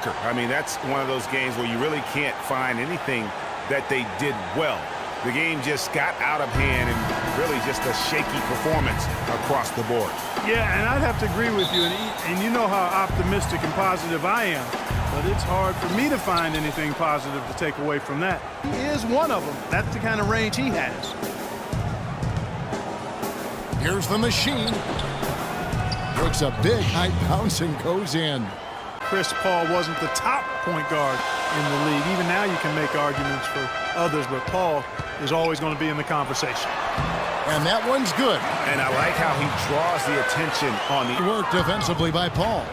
Booker. I mean, that's one of those games where you really can't find anything that they did well. The game just got out of hand and really just a shaky performance across the board. Yeah, and I'd have to agree with you. And you know how optimistic and positive I am. But it's hard for me to find anything positive to take away from that. He is one of them. That's the kind of range he has. Here's the machine. Looks a big high bounce and goes in. Chris Paul wasn't the top point guard in the league. Even now you can make arguments for others, but Paul is always going to be in the conversation. And that one's good. And I like how he draws the attention on the work defensively by Paul.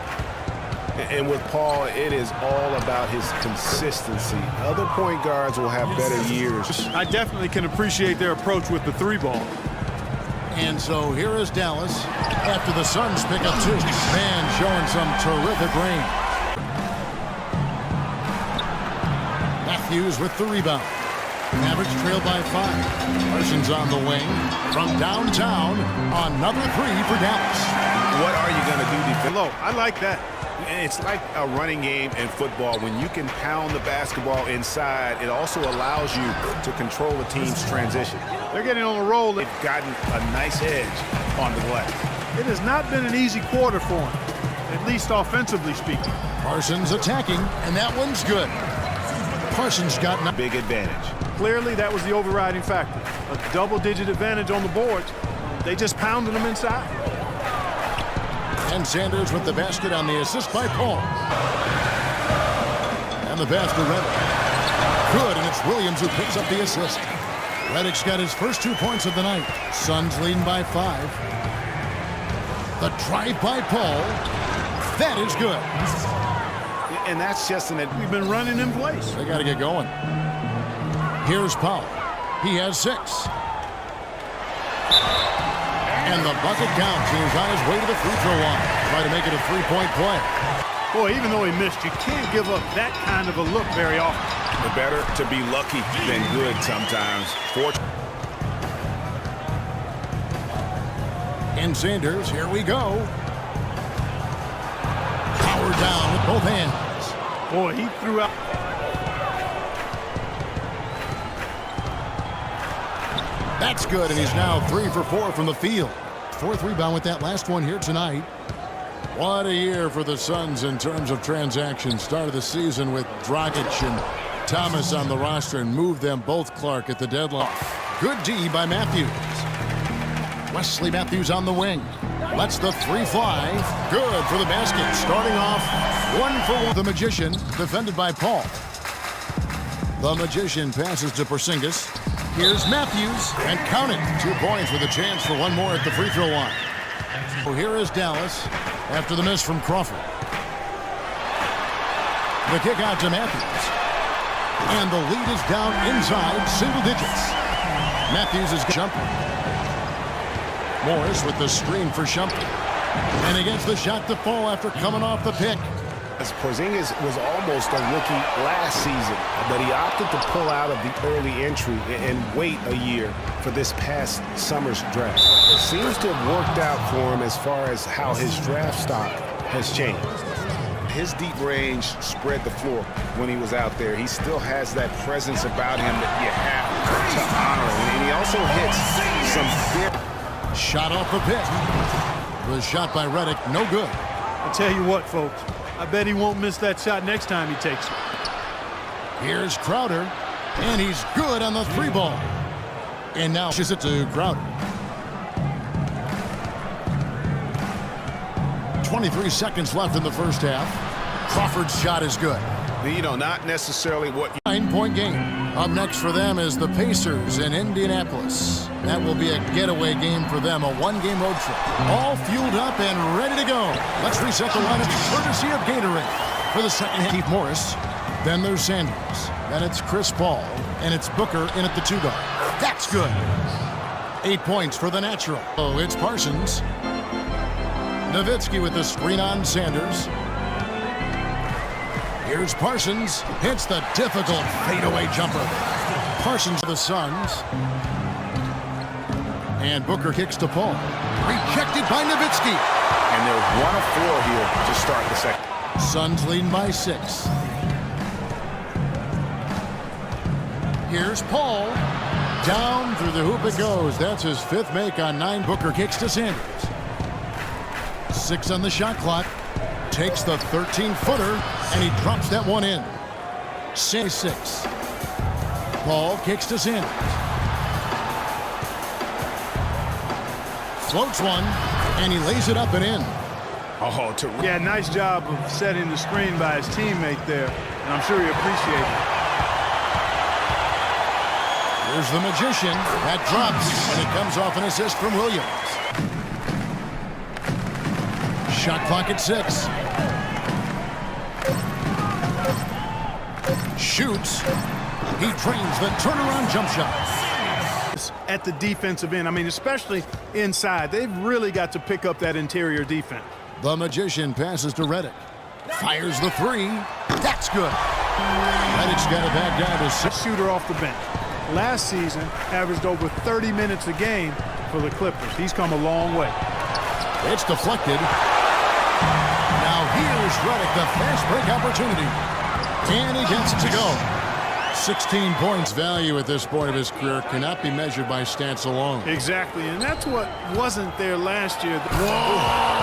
And with Paul, it is all about his consistency. Other point guards will have better years. I definitely can appreciate their approach with the three ball. And so here is Dallas after the Suns pick up 2. Man, showing some terrific range. Matthews with the rebound. Mavericks trail by 5. Parsons on the wing. From downtown, another 3 for Dallas. What are you going to do defensively? Hello, I like that. It's like a running game in football. When you can pound the basketball inside, it also allows you to control the team's transition. They're getting on a roll. They've gotten a nice edge on the glass. It has not been an easy quarter for him, at least offensively speaking. Parsons attacking, and that one's good. Parsons got a big advantage. Clearly, that was the overriding factor. A double-digit advantage on the boards. They just pounded them inside. And Sanders with the basket on the assist by Paul. And the pass to Redick. Good, and it's Williams who picks up the assist. Redick's got his first 2 points of the night. Suns leading by 5. The drive by Paul. That is good. And that's just we've been running in place. They got to get going. Here's Paul. He has 6. And the bucket counts. He's on his way to the free throw line. Try to make it a 3-point play. Boy, even though he missed, you can't give up that kind of a look very often. But better to be lucky than good sometimes. And Sanders, here we go. Power down with both hands. Boy, he threw out. That's good, and he's now 3 for 4 from the field. 4th rebound with that last one here tonight. What a year for the Suns in terms of transactions. Started the season with Dragic and Thomas on the roster and moved them both Clark at the deadline. Good D by Matthews. Wesley Matthews on the wing. Lets the 3 fly. Good for the basket. Starting off 1 for 1. The Magician defended by Paul. The Magician passes to Porzingis. Here's Matthews, and count it. 2 points with a chance for 1 more at the free throw line. So here is Dallas after the miss from Crawford. The kick out to Matthews. And the lead is down inside single digits. Matthews is jumping. Morris with the screen for Shumpert. And against the shot to fall after coming off the pick. Porzingis was almost a rookie last season, but he opted to pull out of the early entry and wait a year for this past summer's draft. It seems to have worked out for him as far as how his draft stock has changed. His deep range spread the floor when he was out there. He still has that presence about him that you have to honor. And he also hits some big shot off the pick. The shot by Redick, no good. I tell you what, folks. I bet he won't miss that shot next time he takes it. Here's Crowder, and he's good on the 3 ball. And now she's it to Crowder. 23 seconds left in the first half. Crawford's shot is good. You know, not necessarily what 9-point game. Up next for them is the Pacers in Indianapolis. That will be a getaway game for them, a 1-game road trip. All fueled up and ready to go. Let's reset the lineup courtesy of Gatorade. For the second half, Keith Morris. Then there's Sanders. Then it's Chris Paul. And it's Booker in at the 2 guard. That's good. 8 points for the natural. Oh, it's Parsons. Nowitzki with the screen on Sanders. Here's Parsons. Hits the difficult fadeaway jumper. Parsons to the Suns. And Booker kicks to Paul. Rejected by Nowitzki. And they're 1 of 4 here to start the second. Suns leading by 6. Here's Paul. Down through the hoop it goes. That's his 5th make on 9. Booker kicks to Sanders. 6 on the shot clock. Takes the 13-footer, and he drops that one in. 6. Paul kicks to Sanders. Floats one, and he lays it up and in. Oh, yeah, nice job of setting the screen by his teammate there, and I'm sure he appreciated it. Here's the magician. That drops, and it comes off an assist from Williams. Shot clock at 6. Shoots. He trains the turnaround jump shot. At the defensive end, I mean, especially inside, they've really got to pick up that interior defense. The magician passes to Redick. Fires the 3. That's good. Redick's got it back down to 6. Shooter off the bench. Last season, averaged over 30 minutes a game for the Clippers. He's come a long way. It's deflected. Now here's Redick, the fast break opportunity. And he gets it to go. 16 points value at this point of his career cannot be measured by stats alone. Exactly, and that's what wasn't there last year. Whoa!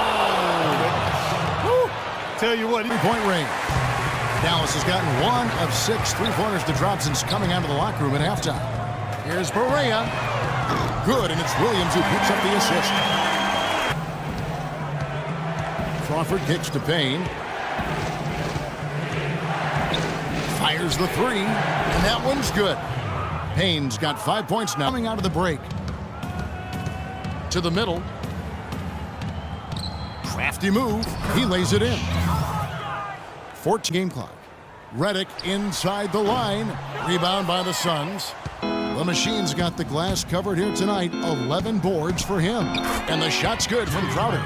Tell you what, 3-point range. Dallas has gotten 1 of 6 3-pointers to drop since coming out of the locker room at halftime. Here's Barea. Good, and it's Williams who picks up the assist. Crawford kicks to Payne. Fires the 3, and that one's good. Payne's got 5 points now coming out of the break. To the middle. Crafty move. He lays it in. 14 game clock. Redick inside the line. Rebound by the Suns. The machine's got the glass covered here tonight. 11 boards for him. And the shot's good from Crowder.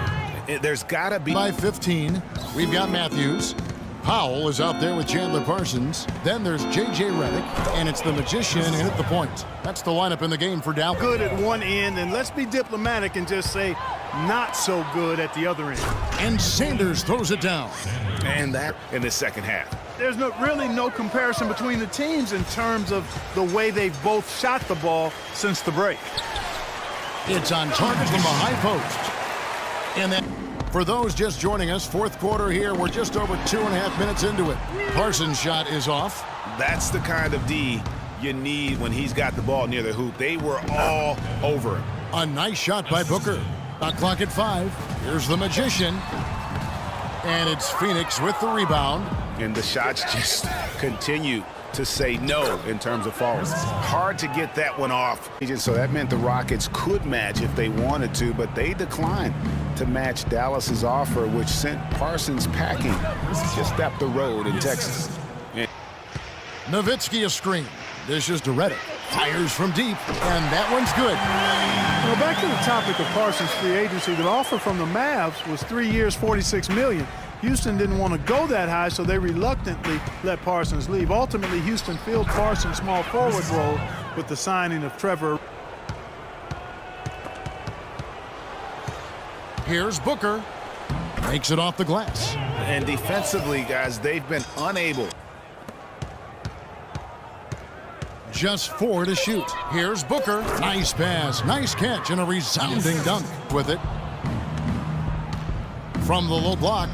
There's got to be... By 15, we've got Matthews. Powell is out there with Chandler Parsons. Then there's J.J. Redick, and it's the magician in at the point. That's the lineup in the game for Dallas. Good at one end, and let's be diplomatic and just say not so good at the other end. And Sanders throws it down. And that in the second half. There's really no comparison between the teams in terms of the way they've both shot the ball since the break. It's on target from the high post. And then for those just joining us, 4th quarter here. We're just over 2.5 minutes into it. Parsons' shot is off. That's the kind of D you need when he's got the ball near the hoop. They were all over him. A nice shot by Booker. Shot clock at 5. Here's the magician. And it's Phoenix with the rebound. And the shots just continue to say no in terms of falling. Hard to get that one off. So that meant the Rockets could match if they wanted to, but they declined to match Dallas's offer, which sent Parsons packing just up the road in Texas. Nowitzki a screen. Dishes to Redick. Fires from deep, and that one's good. Well, back to the topic of Parsons' free agency, the offer from the Mavs was 3 years, $46 million. Houston didn't want to go that high, so they reluctantly let Parsons leave. Ultimately, Houston filled Parsons' small forward role with the signing of Trevor. Here's Booker. Makes it off the glass. And defensively, guys, they've been unable. Just 4 to shoot. Here's Booker. Nice pass, nice catch, and a resounding dunk with it. From the low block.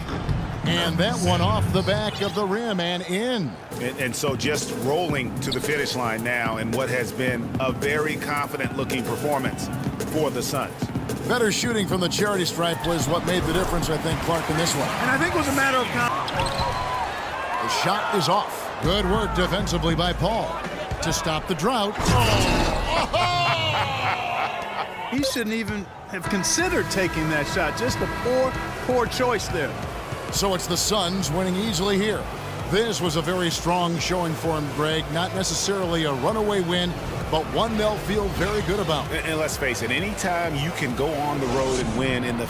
And that one off the back of the rim and in. And so just rolling to the finish line now in what has been a very confident-looking performance for the Suns. Better shooting from the charity stripe was what made the difference, I think, Clark, in this one. And I think it was a matter of The shot is off. Good work defensively by Paul to stop the drought. He shouldn't even have considered taking that shot. Just a poor choice there. So it's the Suns winning easily here. This was a very strong showing for him, Greg. Not necessarily a runaway win, but one they'll feel very good about. And let's face it, anytime you can go on the road and win in the